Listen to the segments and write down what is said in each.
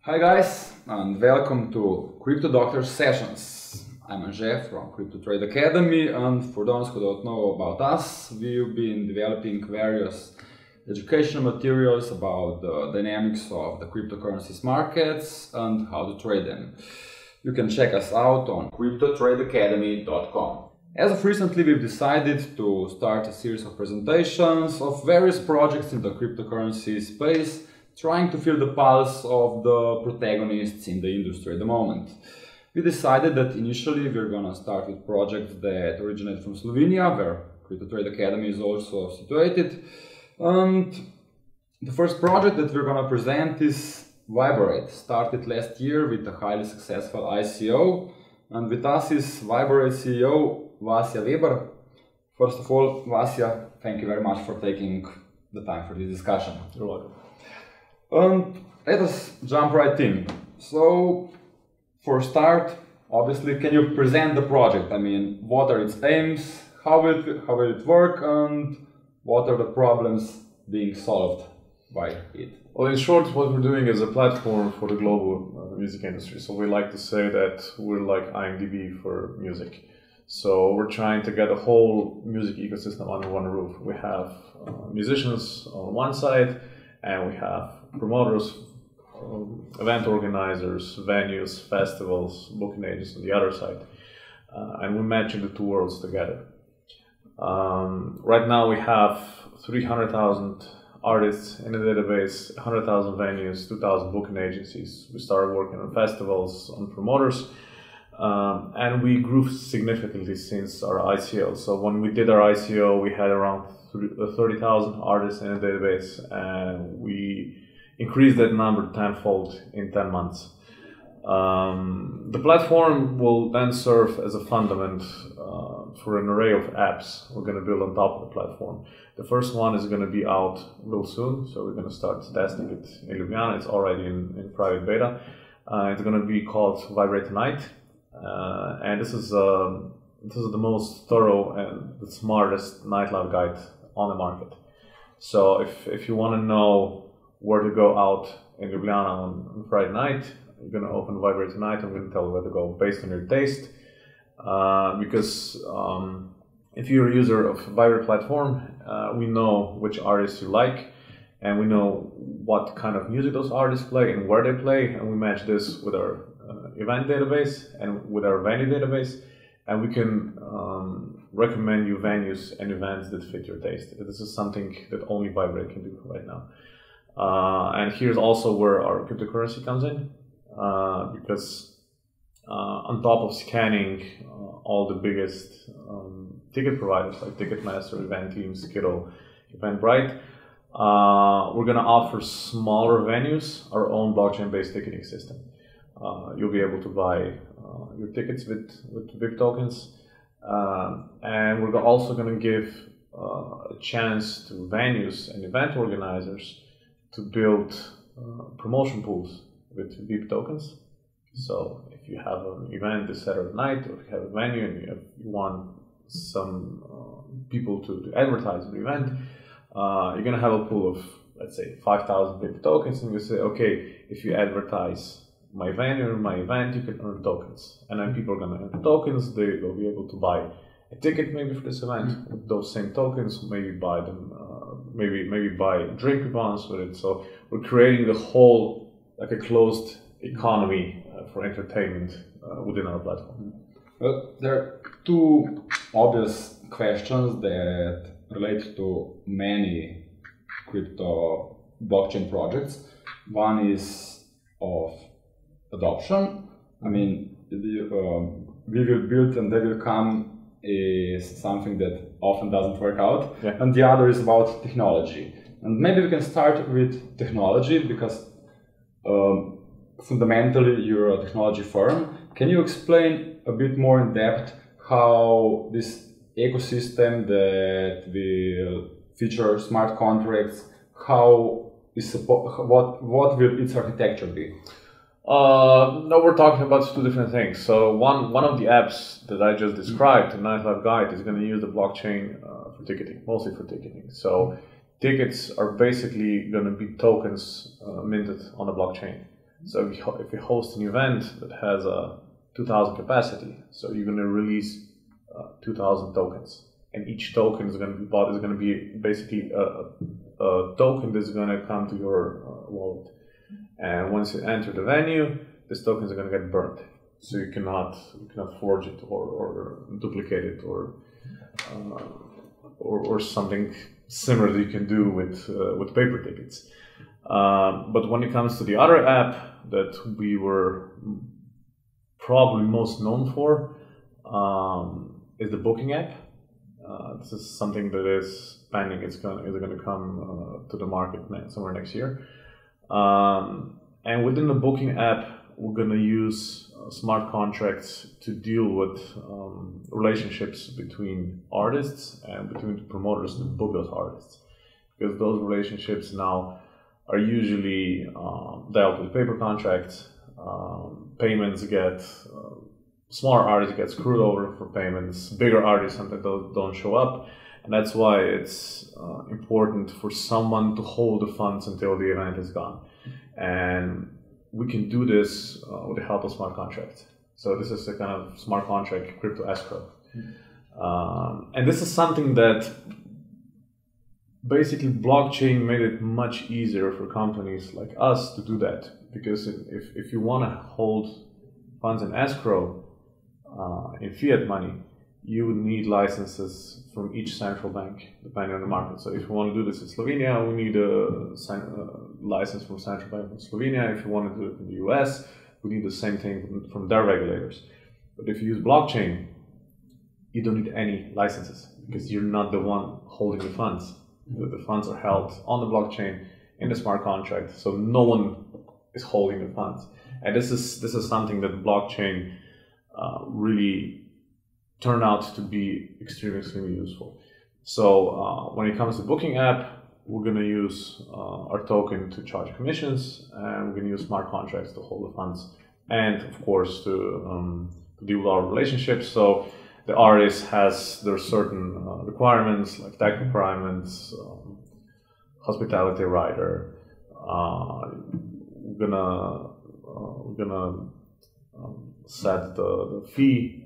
Hi guys, and welcome to CryptoDoctors Sessions. I'm Jeff from Crypto Trade Academy, and for those who don't know about us, we've been developing various educational materials about the dynamics of the cryptocurrencies markets and how to trade them. You can check us out on CryptoTradeAcademy.com. As of recently, we've decided to start a series of presentations of various projects in the cryptocurrency space, trying to feel the pulse of the protagonists in the industry at the moment. We decided that initially we're gonna start with projects that originate from Slovenia, where Crypto Trade Academy is also situated. And the first project that we're gonna present is Viberate. Started last year with a highly successful ICO, and with us is Viberate CEO Vasja Veber. First of all, Vasja, thank you very much for taking the time for this discussion. You're welcome. And let us jump right in. So, for a start, obviously, can you present the project? I mean, what are its aims, how will it work, and what are the problems being solved by it? Well, in short, what we're doing is a platform for the global music industry. So we like to say that we're like IMDb for music. So we're trying to get a whole music ecosystem under one roof. We have musicians on one side, and we have promoters, event organizers, venues, festivals, booking agents on the other side. And we're matching the two worlds together. Right now we have 300,000 artists in the database, 100,000 venues, 2,000 booking agencies. We started working on festivals, on promoters, and we grew significantly since our ICO. So when we did our ICO, we had around 30,000 artists in the database, and we increased that number tenfold in 10 months. The platform will then serve as a fundament for an array of apps we're going to build on top of the platform. The first one is going to be out real soon, so we're going to start testing it in Ljubljana. It's already in private beta. It's going to be called Vibrate Tonight, and this is the most thorough and the smartest nightlife guide on the market. So if you want to know where to go out in Ljubljana on Friday night, you're going to open Vibrate Tonight. I'm going to tell you where to go based on your taste. Because if you're a user of Vibrate platform, we know which artists you like, and we know what kind of music those artists play and where they play, and we match this with our event database and with our venue database, and we can recommend you venues and events that fit your taste. This is something that only Vibrate can do right now. And here's also where our cryptocurrency comes in, because on top of scanning all the biggest ticket providers like Ticketmaster, Eventeam, Skiddle, Eventbrite, we're going to offer smaller venues our own blockchain-based ticketing system. You'll be able to buy your tickets with VIP tokens, and we're also going to give a chance to venues and event organizers to build promotion pools with VIP tokens. So if you have an event this Saturday night, or if you have a venue and you want some people to advertise the event, you're going to have a pool of, let's say, 5,000 VIP tokens, and you say, okay, if you advertise my venue or my event, you can earn tokens. And then people are going to earn tokens. They will be able to buy a ticket maybe for this event with those same tokens, maybe buy them, maybe buy drink coupons with it. So we're creating the whole, like a closed economy for entertainment within our platform. Well, there are two obvious questions that relate to many crypto blockchain projects. One is of adoption. I mean, we will build and they will come is something that often doesn't work out. Yeah. And the other is about technology. And maybe we can start with technology, because fundamentally you're a technology firm. Can you explain a bit more in depth how this ecosystem that will feature smart contracts, what will its architecture be? No, we're talking about two different things. So one of the apps that I just described, the Nightlife Guide, is going to use the blockchain for ticketing, mostly for ticketing. So tickets are basically going to be tokens minted on the blockchain. So if you host an event that has a 2,000 capacity, so you're going to release 2,000 tokens, and each token is going to be bought is going to be basically a token that's going to come to your wallet. And once you enter the venue, these tokens are going to get burnt. So you cannot forge it or duplicate it or something similar that you can do with paper tickets. But when it comes to the other app that we were probably most known for, is the booking app. This is something that is pending. It's going to come to the market somewhere next year. And within the booking app, we're going to use smart contracts to deal with relationships between artists and between the promoters that book those artists. Because those relationships now are usually dealt with paper contracts. Payments get, smaller artists get screwed over for payments, bigger artists sometimes don't show up. And that's why it's important for someone to hold the funds until the event is gone. And we can do this with the help of smart contracts. So this is a kind of smart contract crypto escrow. And this is something that basically blockchain made it much easier for companies like us to do that. Because if you want to hold funds in escrow in fiat money, you would need licenses from each central bank, depending on the market. So if you want to do this in Slovenia, we need a license from central bank in Slovenia. If you want to do it in the US, we need the same thing from their regulators. But if you use blockchain, you don't need any licenses because you're not the one holding the funds. The funds are held on the blockchain in the smart contract, so no one is holding the funds. And this is something that blockchain really turned out to be extremely useful. So when it comes to booking app, we're going to use our token to charge commissions, and we're going to use smart contracts to hold the funds, and of course to deal with our relationships. So the artist has their certain requirements, like tech requirements, hospitality rider. We're gonna set the fee,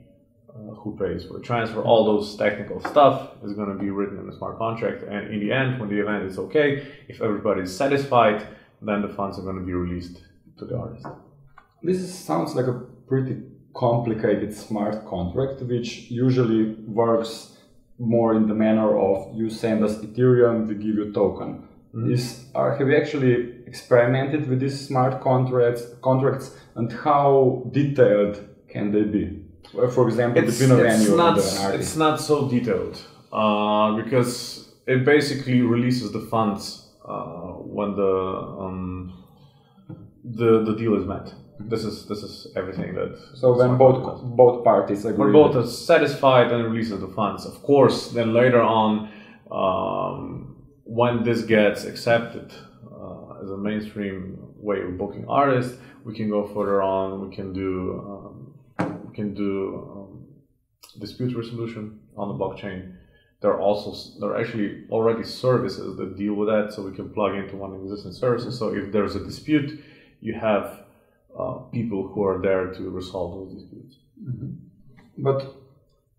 who pays for the transfer, all those technical stuff is going to be written in the smart contract. And in the end, when the event is okay, if everybody is satisfied, then the funds are going to be released to the artist. This sounds like a pretty complicated smart contract, which usually works more in the manner of you send us Ethereum, we give you a token. Mm-hmm. Have you actually experimented with these smart contracts, and how detailed can they be? For example, between a venue and an artist. It's not so detailed because it basically releases the funds when the deal is met. This is everything that. So when both parties agree. When both are satisfied, and releases the funds. Of course, then later on, when this gets accepted as a mainstream way of booking artists, we can go further on. We can do dispute resolution on the blockchain. There are actually already services that deal with that, so we can plug into one of the existing services. So if there's a dispute, you have people who are there to resolve those disputes. Mm-hmm. But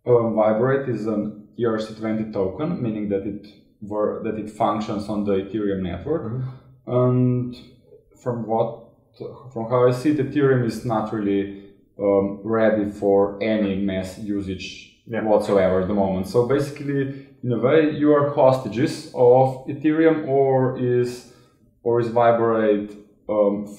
Viberate is an ERC20 token, meaning that it functions on the Ethereum network. Mm-hmm. And from how I see it, Ethereum is not really ready for any mass usage whatsoever at the moment. So basically, in a way, you are hostages of Ethereum, or is Viberate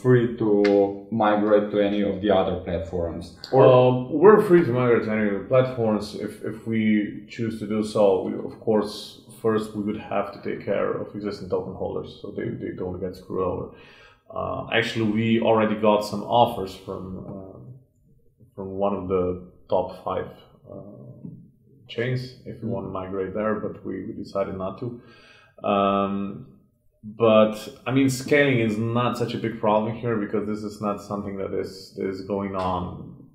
free to migrate to any of the other platforms? We're free to migrate to any of the platforms if we choose to do so. Of course, first we would have to take care of existing token holders so they don't get screwed over. Actually, we already got some offers from one of the top 5 chains if we want to migrate there, but we decided not to. But I mean, scaling is not such a big problem here because this is not something that is going on.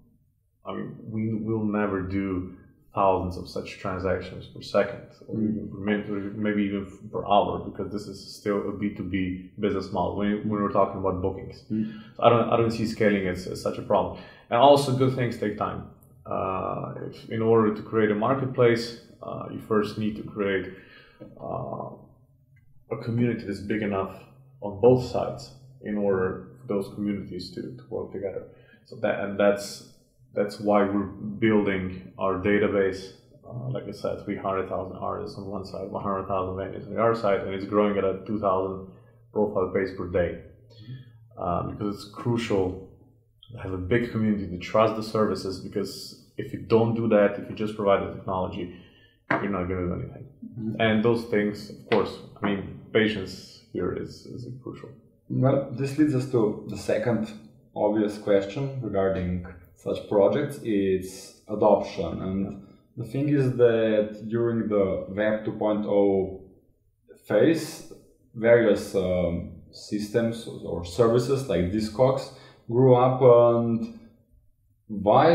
I mean, we will never do thousands of such transactions per second, or even per minute, or maybe even per hour, because this is still a B2B business model when we're talking about bookings. So I don't see scaling as such a problem. And also, good things take time. If in order to create a marketplace, you first need to create a community that's big enough on both sides in order for those communities to work together. So that's why we're building our database. Like I said, 300,000 artists on one side, 100,000 venues on the other side, and it's growing at a 2,000 profile base per day. Because it's crucial to have a big community to trust the services, because if you don't do that, if you just provide the technology, you're not going to do anything. And those things, of course, I mean, patience here is crucial. Well, this leads us to the second obvious question regarding such projects. It's adoption. And the thing is that during the Web 2.0 phase, various systems or services like Discogs grew up. And why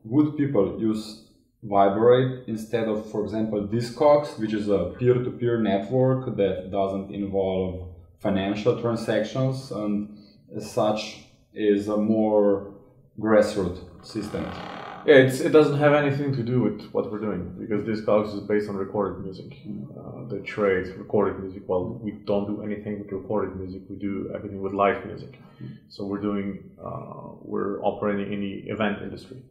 would people use Viberate instead of, for example, Discogs, which is a peer-to-peer network that doesn't involve financial transactions and as such is a more grassroots system? Yeah, it doesn't have anything to do with what we're doing, because Discogs is based on recorded music. They trade recorded music. Well, we don't do anything with recorded music. We do everything with live music. So we're operating in the event industry.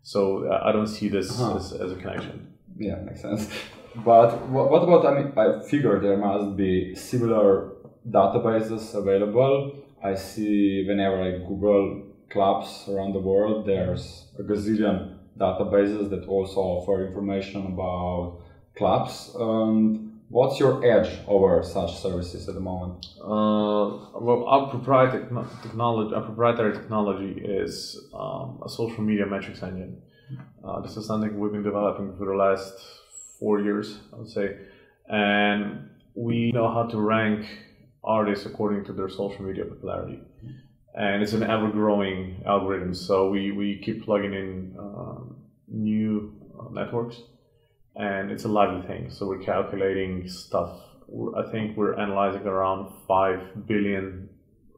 So I don't see this as a connection. Yeah, makes sense. But what about, I mean, I figure there must be similar databases available. I see whenever I Google clubs around the world, there's a gazillion databases that also offer information about clubs. What's your edge over such services at the moment? Well, our proprietary technology is a social media metrics engine. This is something we've been developing for the last 4 years, I would say. And we know how to rank artists according to their social media popularity. And it's an ever-growing algorithm, so we keep plugging in new networks. And it's a lively thing, so we're calculating stuff. I think we're analyzing around 5 billion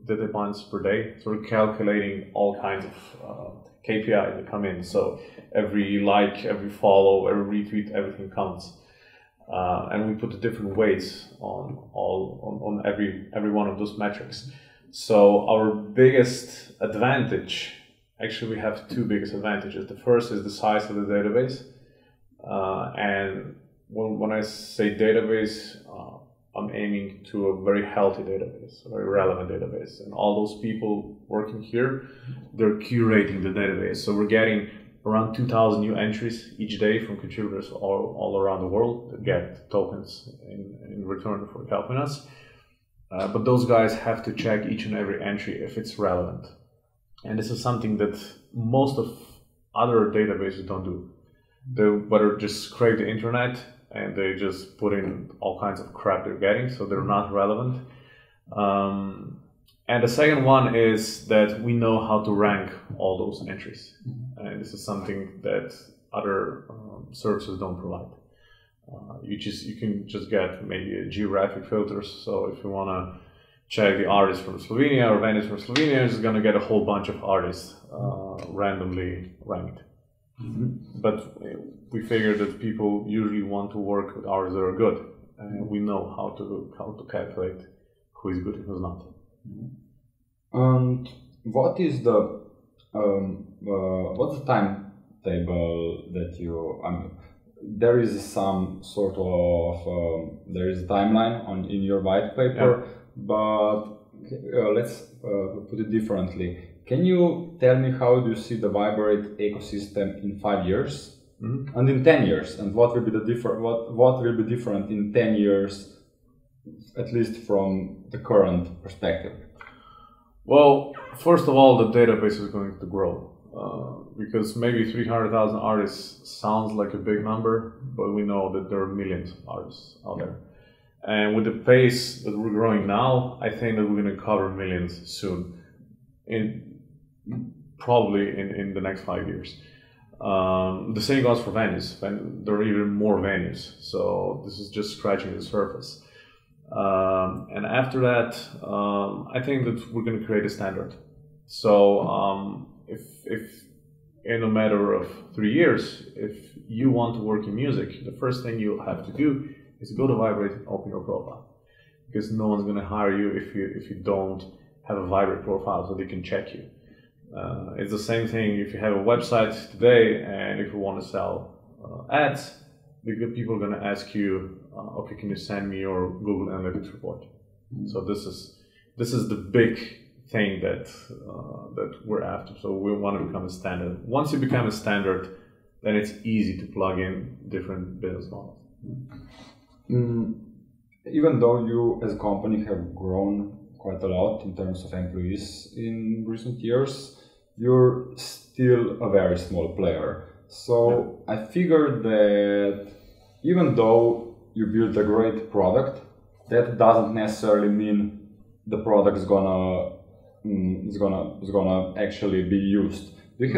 data points per day. So we're calculating all kinds of KPIs that come in. So every like, every follow, every retweet, everything counts. And we put the different weights on every one of those metrics. So our biggest advantage, actually we have two biggest advantages. The first is the size of the database. And when I say database, I'm aiming to a very healthy database, a very relevant database. And all those people working here, they're curating the database. So we're getting around 2,000 new entries each day from contributors all around the world that get tokens in return for helping us. But those guys have to check each and every entry if it's relevant. And this is something that most of other databases don't do. They better just scrape the internet and they just put in all kinds of crap they're getting, so they're not relevant. And the second one is that we know how to rank all those entries. And this is something that other services don't provide. You can just get maybe a geographic filters. So if you want to check the artists from Slovenia or venues from Slovenia, it's going to get a whole bunch of artists randomly ranked. But we figure that people usually want to work with artists that are good, and we know how to calculate who is good and who's not. And what is the what's the timetable that you? There is some sort of there is a timeline in your white paper, but let's put it differently. Can you tell me how do you see the Viberate ecosystem in 5 years and in 10 years, and what will be the what will be different in 10 years, at least from the current perspective? Well, first of all, the database is going to grow because maybe 300,000 artists sounds like a big number, but we know that there are millions of artists out there. And with the pace that we're growing now, I think that we're going to cover millions soon, probably in the next 5 years. The same goes for venues. There are even more venues, so this is just scratching the surface. And after that, I think that we're going to create a standard. So if in a matter of 3 years, if you want to work in music, the first thing you'll have to do is go to Viberate and open your profile, because no one's going to hire you if you don't have a Viberate profile so they can check you. It's the same thing if you have a website today and if you want to sell ads, people are going to ask you, okay, can you send me your Google Analytics report? So this is the big thing that we're after. So we want to become a standard. Once you become a standard, then it's easy to plug in different business models. Even though you as a company have grown quite a lot in terms of employees in recent years, you're still a very small player. So I figured that even though you built a great product, that doesn't necessarily mean the product is gonna actually be used. Do you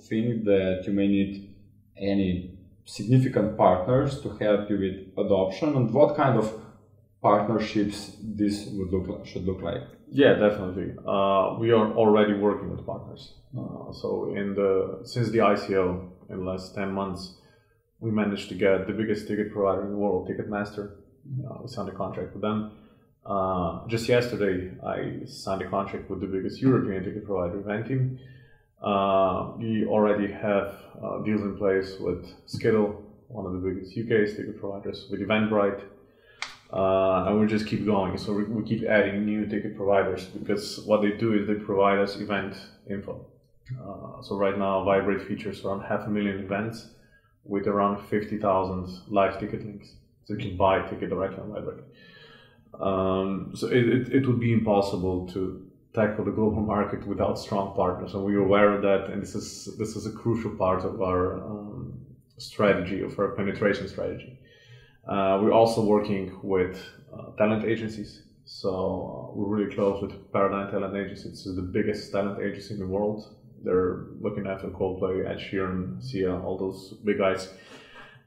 think that you may need any significant partners to help you with adoption, and what kind of partnerships this should look like? Yeah, definitely. We are already working with partners. So since the ICO in the last 10 months, we managed to get the biggest ticket provider in the world, Ticketmaster. We signed a contract with them. Just yesterday, I signed a contract with the biggest European ticket provider, Eventim. We already have deals in place with Skiddle, one of the biggest UK ticket providers, with Vibrate. And we just keep going. So we keep adding new ticket providers, because what they do is they provide us event info. So right now, Vibrate features around 500,000 events with around 50,000 live ticket links. So you can buy a ticket directly on Vibrate. So it would be impossible to tackle the global market without strong partners, and we are aware of that. And this is a crucial part of our strategy, of our penetration strategy. We're also working with talent agencies. So we're really close with Paradigm Talent Agency. This is the biggest talent agency in the world. They're looking after Coldplay, Ed Sheeran, Sia, all those big guys.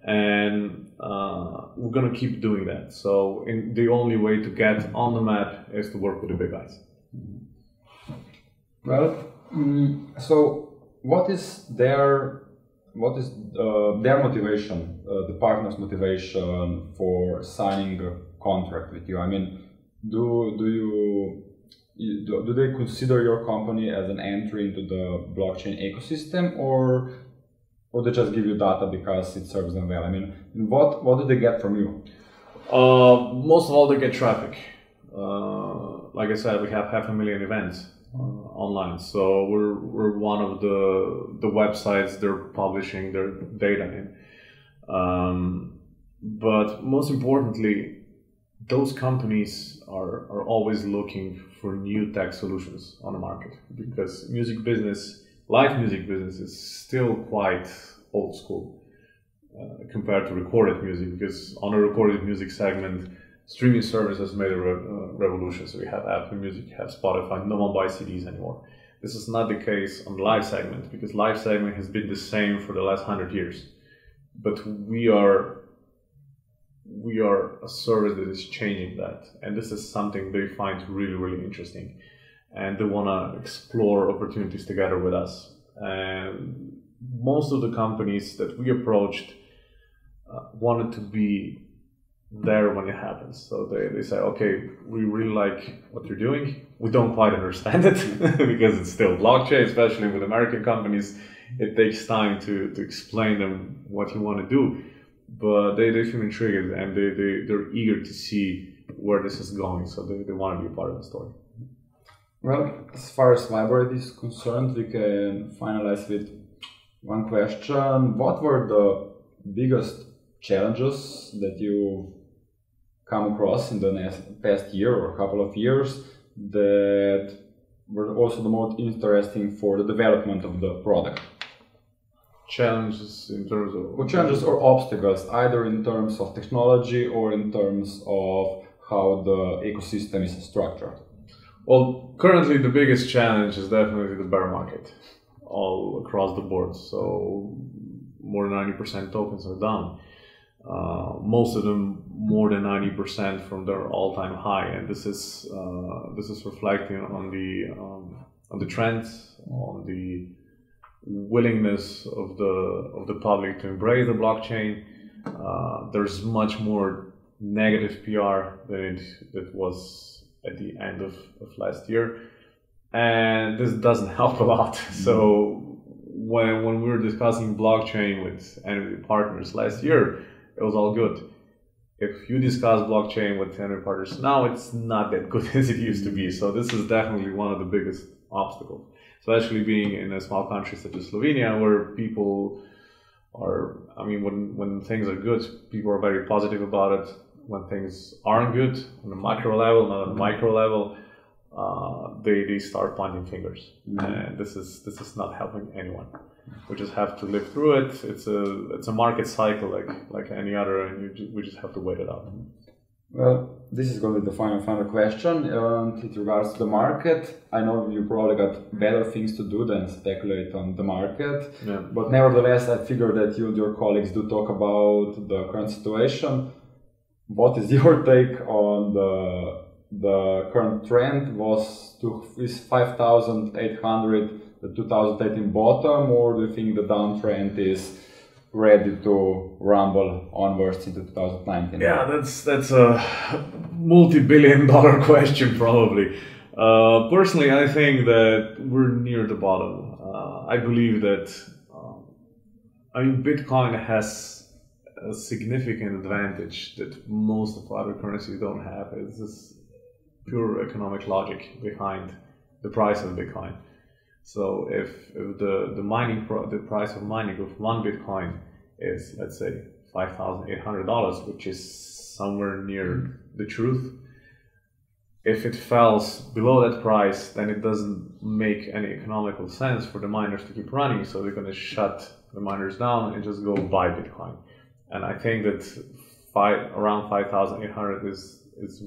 And we're going to keep doing that. So the only way to get on the map is to work with the big guys. Well, so what is their motivation, the partner's motivation for signing a contract with you? I mean, do they consider your company as an entry into the blockchain ecosystem, or they just give you data because it serves them well? I mean, what do they get from you? Most of all, they get traffic. Like I said, we have 500,000 events online, so we're one of the websites they're publishing their data in. But most importantly, those companies are always looking for new tech solutions on the market, because live music business is still quite old school compared to recorded music, because on a recorded music segment, streaming services made a revolution. So we have Apple Music, have Spotify, no one buys CDs anymore. This is not the case on the live segment, because live segment has been the same for the last 100 years. But we are a service that is changing that, and this is something they find really, really interesting, and they want to explore opportunities together with us. And most of the companies that we approached wanted to be there when it happens. So they say, okay, we really like what you're doing. We don't quite understand it because it's still blockchain, especially with American companies. It takes time to explain them what you want to do. But they feel intrigued, and they're eager to see where this is going. So they want to be a part of the story. Well, as far as Viberate is concerned, we can finalize with one question. What were the biggest challenges that you come across in the past year or a couple of years that were also the most interesting for the development of the product? Challenges in terms of... Or challenges or obstacles, either in terms of technology or in terms of how the ecosystem is structured. Well, currently the biggest challenge is definitely the bear market. all across the board. So more than 90% tokens are down. Most of them more than 90% from their all-time high, and this is reflecting on the trends, on the willingness of the public to embrace the blockchain. There's much more negative PR than it was at the end of last year, and this doesn't help a lot. So when we were discussing blockchain with any partners last year, it was all good. If you discuss blockchain with any partners now, it's not that good as it used to be. So this is definitely one of the biggest obstacles, especially being in a small country such as Slovenia, where people are, I mean, when things are good, people are very positive about it. When things aren't good on a macro level, not on a micro level, they start pointing fingers, and this is not helping anyone. We just have to live through it. It's a market cycle like any other, and we just have to wait it out. Well, this is going to be the final question. It regards to the market. I know you probably got better things to do than speculate on the market, but nevertheless, I figure that you and your colleagues do talk about the current situation. What is your take on the current trend? Is 5,800 the 2018 bottom, or do you think the downtrend is ready to rumble onwards into 2019? Yeah, that's a multi-billion-dollar question probably. Personally, I think that we're near the bottom. I believe that Bitcoin has a significant advantage that most of other currencies don't have. It's this pure economic logic behind the price of Bitcoin. So if the price of mining of one Bitcoin is, let's say, $5,800, which is somewhere near the truth, if it falls below that price, then it doesn't make any economical sense for the miners to keep running. So they're going to shut the miners down and just go buy Bitcoin. And I think that around 5,800 is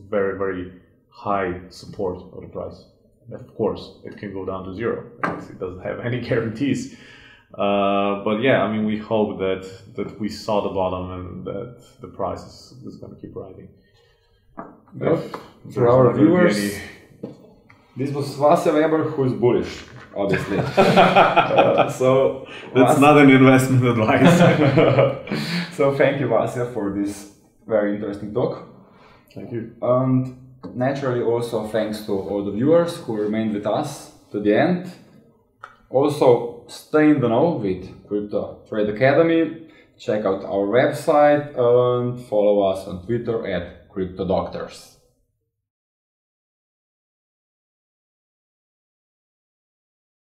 very, very high support of the price. Of course, it can go down to zero. It doesn't have any guarantees. But yeah, I mean, we hope that we saw the bottom and that the price is going to keep rising. Well, for our viewers, this was Vasja Veber, who is bullish, obviously. So that's not an investment advice. So thank you, Vasja, for this very interesting talk. Thank you. And naturally, also thanks to all the viewers who remained with us to the end. Also, stay in the know with Crypto Trade Academy. Check out our website and follow us on Twitter at CryptoDoctors.